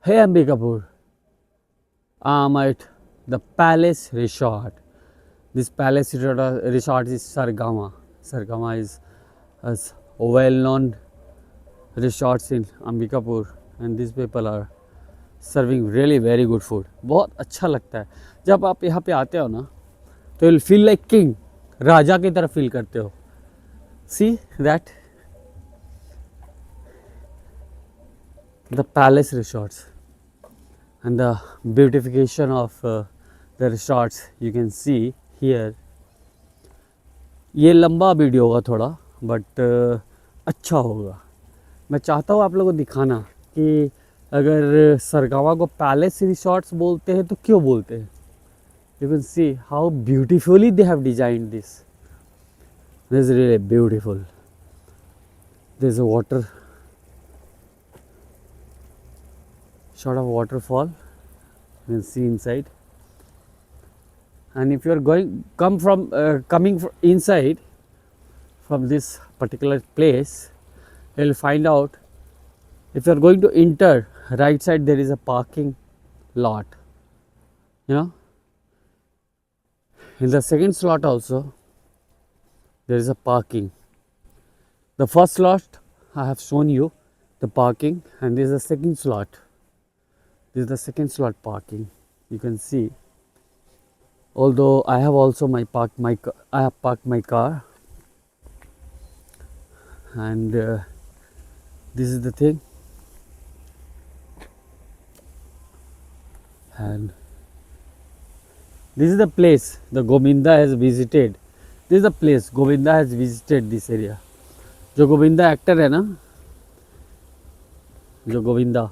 Hey Ambikapur, I'm at the Palace Resort. This Resort is Sargama. Sargama is a well-known resorts in Ambikapur, and these people are serving really very good food. बहुत अच्छा लगता है जब आप यहाँ पे आते हो ना, तो you'll feel like king, राजा की तरह फील करते हो. See that the Palace Resorts and the beautification of the resorts you can see here. ये लंबा वीडियो होगा थोड़ा, बट अच्छा होगा. मैं चाहता हूँ आप लोगों को दिखाना कि अगर सरगावा को पैलेस रिसॉर्ट्स बोलते हैं तो क्यों बोलते हैं. You can see how beautifully they have designed this. This is really beautiful. This is a water sort of waterfall you can see inside, and if you are coming from inside from this particular place, you will find out if you are going to enter right side there is a parking lot, you know. In the second slot also there is a parking. The first slot I have shown you the parking, and this is the second slot. This is the second slot parking. You can see. Although I have also I have parked my car, and this is the thing. And this is the place the Govinda has visited. This is the place Govinda has visited this area. जो Govinda actor है ना, जो गोविंदा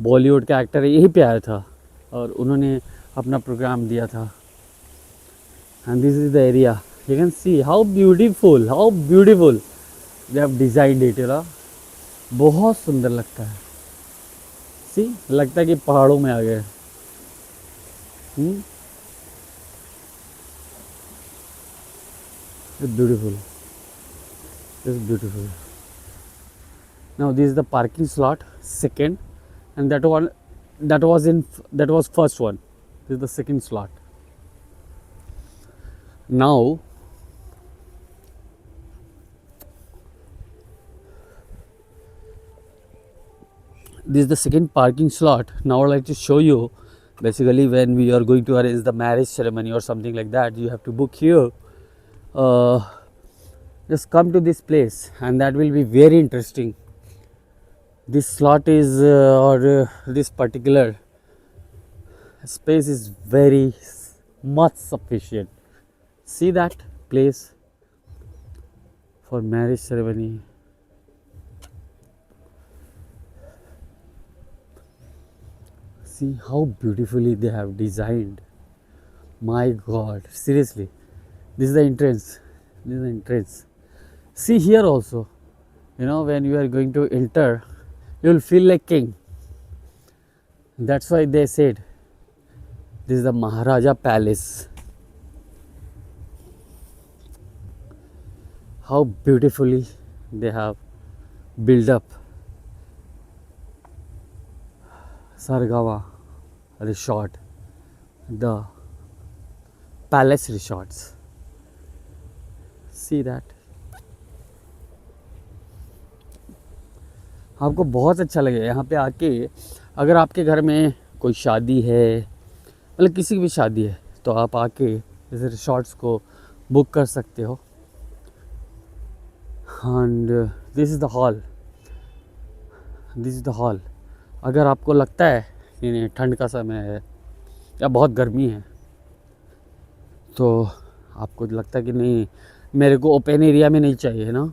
बॉलीवुड का actor है, यहीं पे आया था और उन्होंने अपना प्रोग्राम दिया था. And this is the area. You can see how beautiful they have designed it. बहुत सुंदर लगता है. सी लगता है कि पहाड़ों में आ गए. Beautiful. This is beautiful. Now this is the parking slot second, and that was first one. This is the second slot. Now this is the second parking slot. Now I would like to show you. Basically, when we are going to arrange the marriage ceremony or something like that, you have to book here. Just come to this place, and that will be very interesting. This slot is this particular space is very much sufficient. See that place for marriage ceremony. See how beautifully they have designed. My God, seriously, this is the entrance. This is the entrance. See here also, when you are going to enter, you will feel like king. That's why they said this is the Maharaja Palace. How beautifully they have built up Sargava Resort, the Palace Resorts. See that. आपको बहुत अच्छा लगेगा यहाँ पे आके. अगर आपके घर में कोई शादी है, मतलब किसी की भी शादी है, तो आप आके इस रिसॉर्ट्स को बुक कर सकते हो. And this is the hall. This is the hall. अगर आपको लगता है कि ठंड का समय है या बहुत गर्मी है, तो आपको लगता है कि नहीं, मेरे को ओपन एरिया में नहीं चाहिए ना,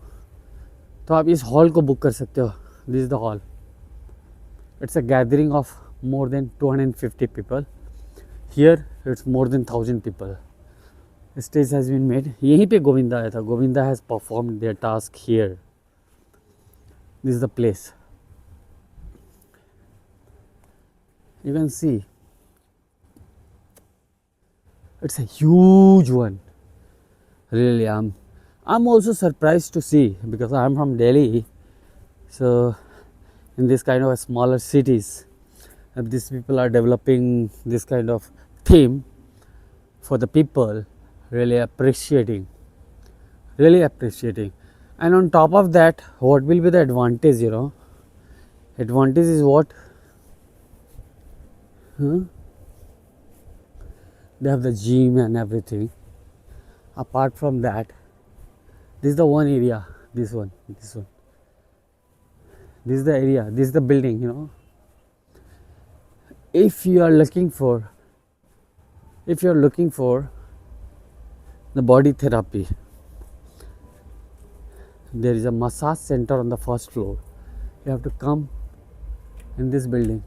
तो आप इस हॉल को बुक कर सकते हो. This is the hall. It's a gathering of more than 250 people. Here it's more than 1000 people. The stage has been made. यहीं पे गोविंदा आया था. Govinda has performed their task here. This is the place. You can see. It's a huge one. Really, I'm also surprised to see, because I'm from Delhi. So in this kind of smaller cities, And these people are developing this kind of theme for the people, really appreciating, and on top of that, what will be the advantage, advantage is what? They have the gym and everything. Apart from that, this is the one area, this one, this is the area, this is the building. If you are looking for the body therapy, there is a massage center on the first floor. You have to come in this building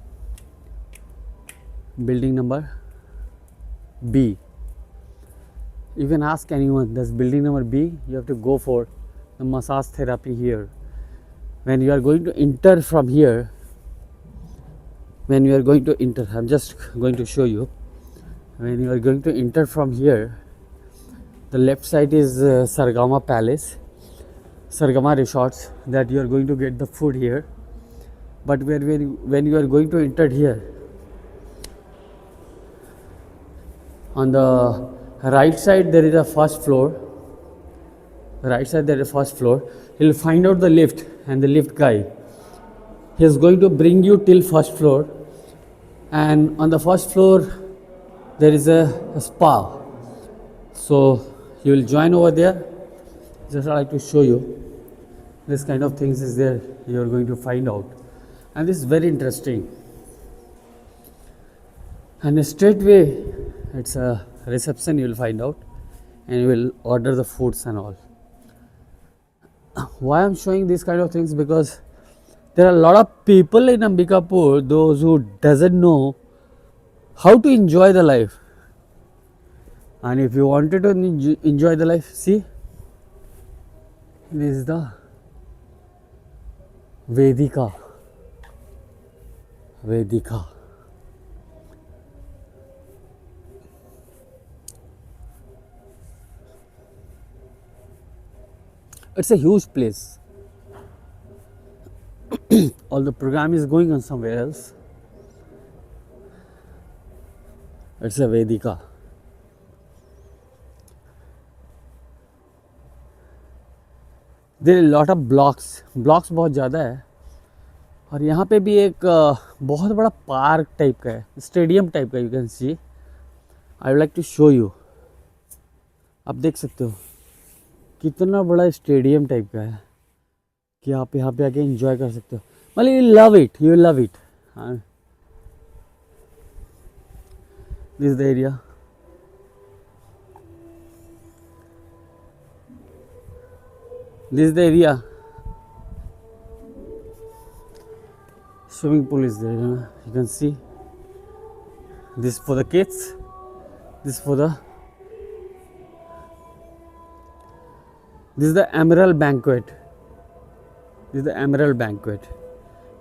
number B. You can ask anyone, that's building number B. You have to go for the massage therapy here. When you are going to enter from here, I'm just going to show you. When you are going to enter from here, the left side is Sargama Palace, Sargama Resorts, that you are going to get the food here. But when you are going to enter here, on the right side there is a first floor. You'll find out the lift, and the lift guy, he is going to bring you till first floor, and on the first floor there is a spa. So you will join over there. Just like to show you, this kind of things is there, you are going to find out, and this is very interesting. And straightway it's a reception, you will find out, and you will order the foods and all. Why I'm showing these kind of things? Because there are a lot of people in Ambikapur, those who doesn't know how to enjoy the life. And if you wanted to enjoy the life, see, this is the Vedika. It's a huge place. All the program is going on somewhere else. It's a Vedika. There are a lot of blocks बहुत ज़्यादा है, और यहाँ पे भी एक बहुत बड़ा पार्क टाइप का है, स्टेडियम टाइप का. You can see, I would like to show you. आप देख सकते हो कितना बड़ा स्टेडियम टाइप का है, कि आप यहाँ पे आके एंजॉय कर सकते हो. मतलब you love it. This is the area. Swimming pool is there, you can see. This for the kids, this is the Emerald Banquet.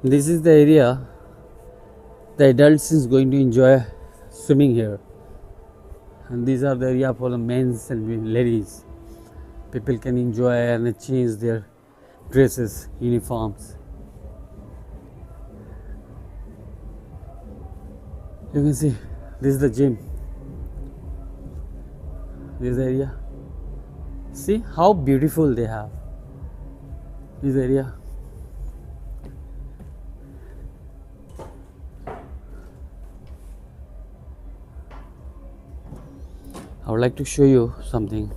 This is the area the adults is going to enjoy swimming here, and these are the area for the men's and ladies. People can enjoy and change their dresses, uniforms. You can see, this is the gym. This is the area. See how beautiful they have this area. I would like to show you something.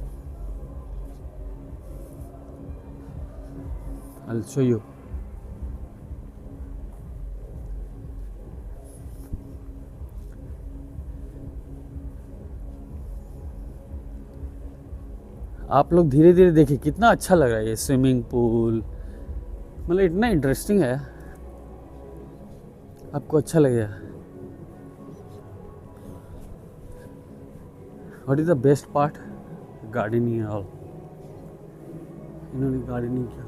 I'll show you. आप लोग धीरे धीरे देखिए कितना अच्छा लग रहा है ये स्विमिंग पूल. मतलब इतना इंटरेस्टिंग है, आपको अच्छा लगेगा. What is the best part? Gardening all. इन्होंने गार्डनिंग किया.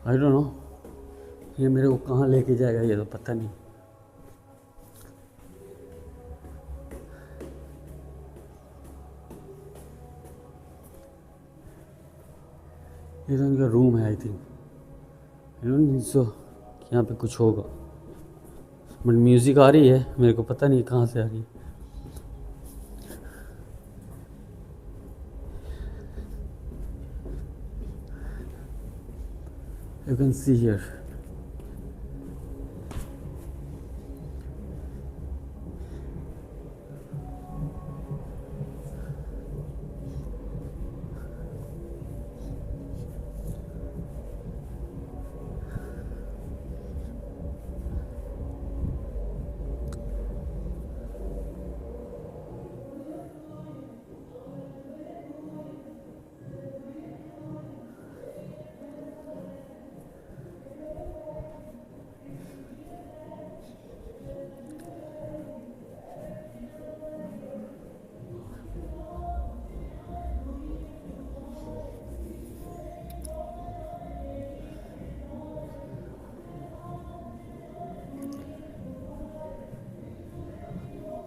आई डोंट नो ये मेरे को कहाँ लेके जाएगा, ये तो पता नहीं. ये तो इनका रूम है I think. I don't think so कि यहाँ पे कुछ होगा, बट म्यूज़िक आ रही है, मेरे को पता नहीं कहाँ से आ रही है। You can see here.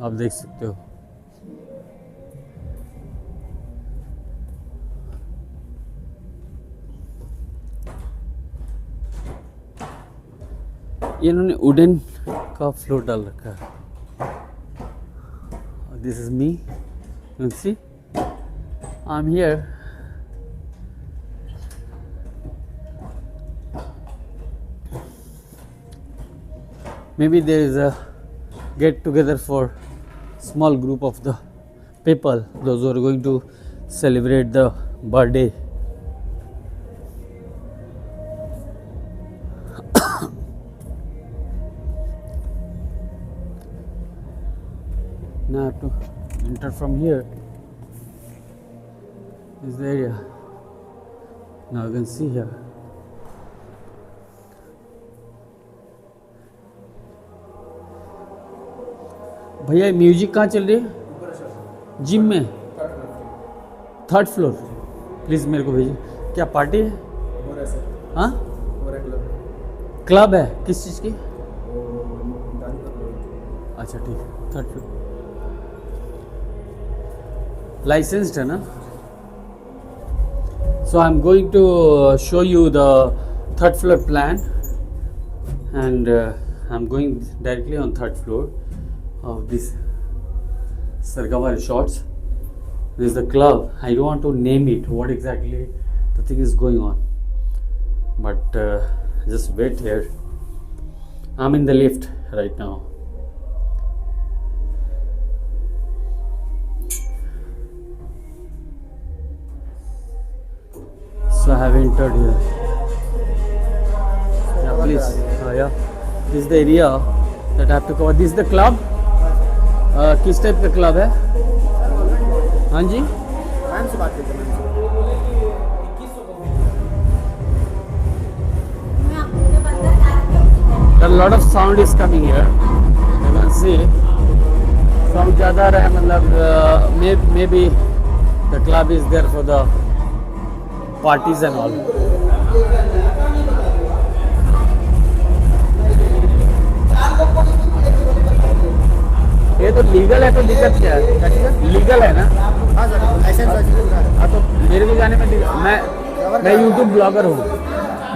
आप देख सकते हो इन्होंने वुडन का फ्लोर डाल रखा है। This is me, you see I am here. Maybe there is a get together for small group of the people, those who are going to celebrate the birthday. Now I have to enter from here. This is the area. Now you can see here. भैया music कहाँ चल रही है? Gym में, 3rd floor. Please मेरे को भेजिए। क्या पार्टी है? हाँ, क्लब है। किस चीज़ की? अच्छा ठीक है, 3rd फ्लोर। लाइसेंस्ड है ना? So I am going to show you the 3rd floor plan and I am going directly on 3rd floor of this Sargama Resorts. This is the club. I don't want to name it what exactly the thing is going on, but just wait here. I'm in the lift right now. So I have entered here. Yeah, please. Yeah, this is the area that I have to cover. This is the club. किस type का club है? हाँ जी, ma'am से बात करते हैं। A lot of sound is coming here. You can see sound ज़्यादा रहा है, मतलब maybe the club is there for the parties and all. ये तो लीगल है, तो दिक्कत क्या है? लीगल है ना? हाँ सर, लाइसेंस। हाँ तो मेरे भी जाने में मैं यूट्यूब ब्लॉगर हूँ,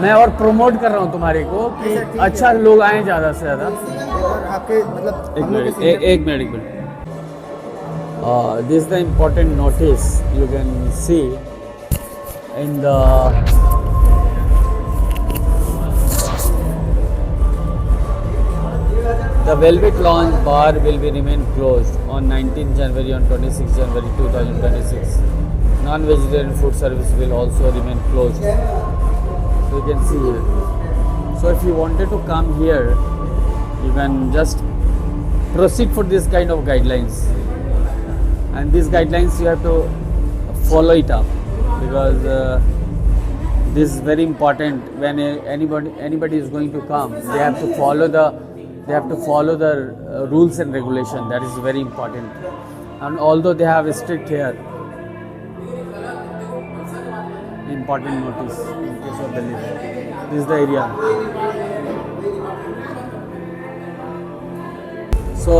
मैं और प्रमोट कर रहा हूँ तुम्हारे को कि अच्छा लोग आए ज़्यादा से ज़्यादा। आपके मतलब एक minute this the important notice you can C in the The Velvet Lounge bar will be remain closed on 19th January and 26th January 2026. Non-vegetarian food service will also remain closed. So you can see here. So if you wanted to come here, you can just proceed for this kind of guidelines. And these guidelines you have to follow it up, because this is very important. When anybody is going to come, they have to follow the rules and regulation. That is very important. And although they have strict here, important notice in case of the lift. This is the area. So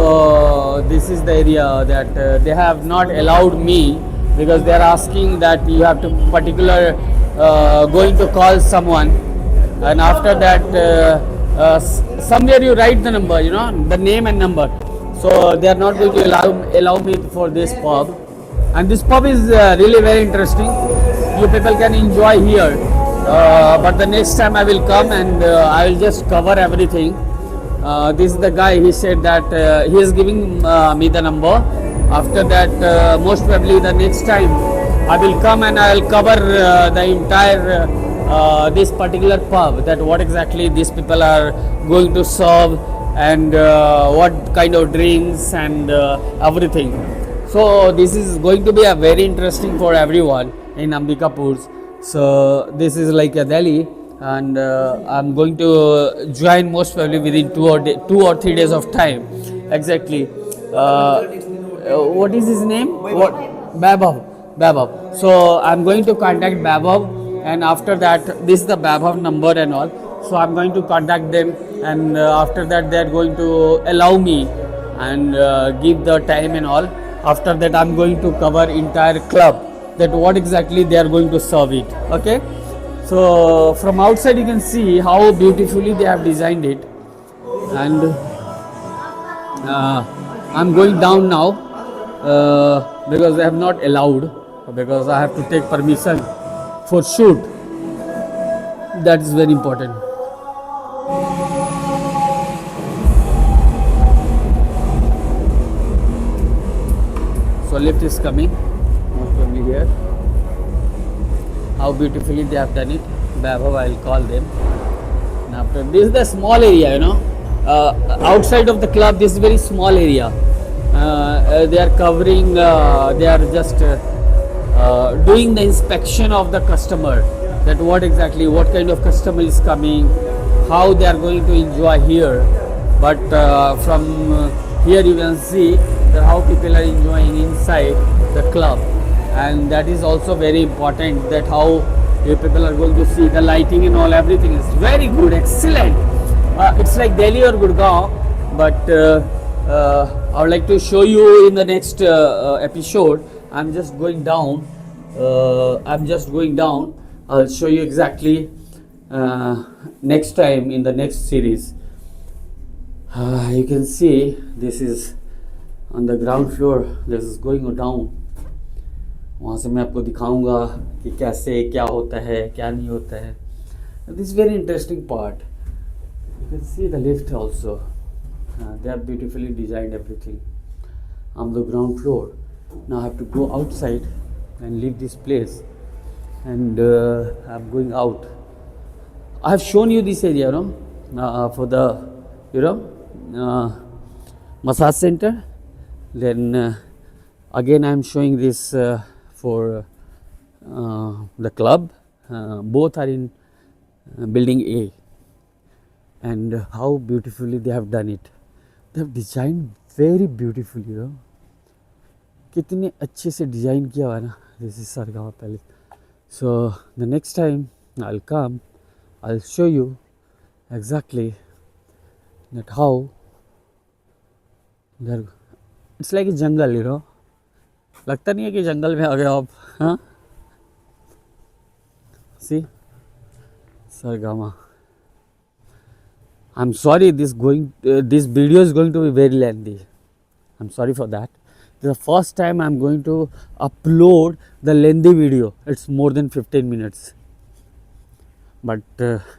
this is the area that they have not allowed me, because they are asking that you have to particular going to call someone, and after that somewhere you write the number, you know, the name and number. So they are not going to allow me for this pub, and this pub is really very interesting. You people can enjoy here, but the next time I will come and I will just cover everything. This is the guy. He said that he is giving me the number. After that, most probably the next time I will come and I will cover the entire this particular pub, that what exactly these people are going to serve, and what kind of drinks and everything. So this is going to be a very interesting for everyone in Ambikapur. So this is like a Delhi, and I'm going to join most probably within 2 or 3 days of time. Exactly. What is his name? What? Babab. So I'm going to contact Babab, and after that, this is the Babab number and all. So I'm going to contact them, and after that they are going to allow me and give the time and all. After that, I'm going to cover entire club, that what exactly they are going to serve it. Okay. So from outside you can see how beautifully they have designed it, and I'm going down now because they have not allowed, because I have to take permission for shoot. That is very important. So lift is coming, most probably here. How beautifully they have done it. Babab, I'll call them. And after this is the small area, you know. Outside of the club, this is very small area. They are covering. They are just doing the inspection of the customer. That what exactly, what kind of customer is coming, how they are going to enjoy here. But from here you can see that how people are enjoying inside the club. And that is also very important, that how you people are going to see the lighting and all, everything is very good, excellent. It's like Delhi or Gurgaon, but I would like to show you in the next episode. I'm just going down. I'll show you exactly next time in the next series. You can see this is on the ground floor. This is going down. वहाँ से मैं आपको दिखाऊंगा कि कैसे क्या होता है क्या नहीं होता है. This is very interesting part. You can see the lift also. They have beautifully designed everything on the ground floor. Now I have to go outside and leave this place, and I'm going out. I have shown you this area, for the massage center. Then again I am showing this for the club. Both are in building A, and how beautifully they have done it. They have designed very beautifully, कितने अच्छे से design किया हुआ है ना. This is Sargava palace. So the next time I'll come, I'll show you exactly that how there. It's like a jungle, लगता नहीं है कि जंगल में आ गए आप. हाँ, see, Sargama. I'm sorry, this video is going to be very lengthy. I'm sorry for that. This is the first time I'm going to upload the lengthy video. It's more than 15 minutes. But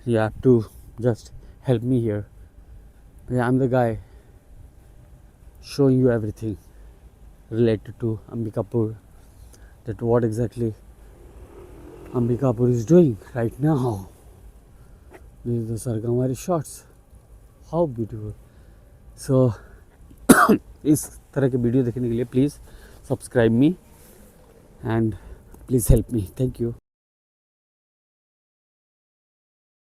you have to just help me here. I'm the guy showing you everything related to Ambikapur, that what exactly Ambikapur is doing right now. These are the Sargama shots. How beautiful. So इस तरह के video देखने के लिए please subscribe me and please help me. Thank you.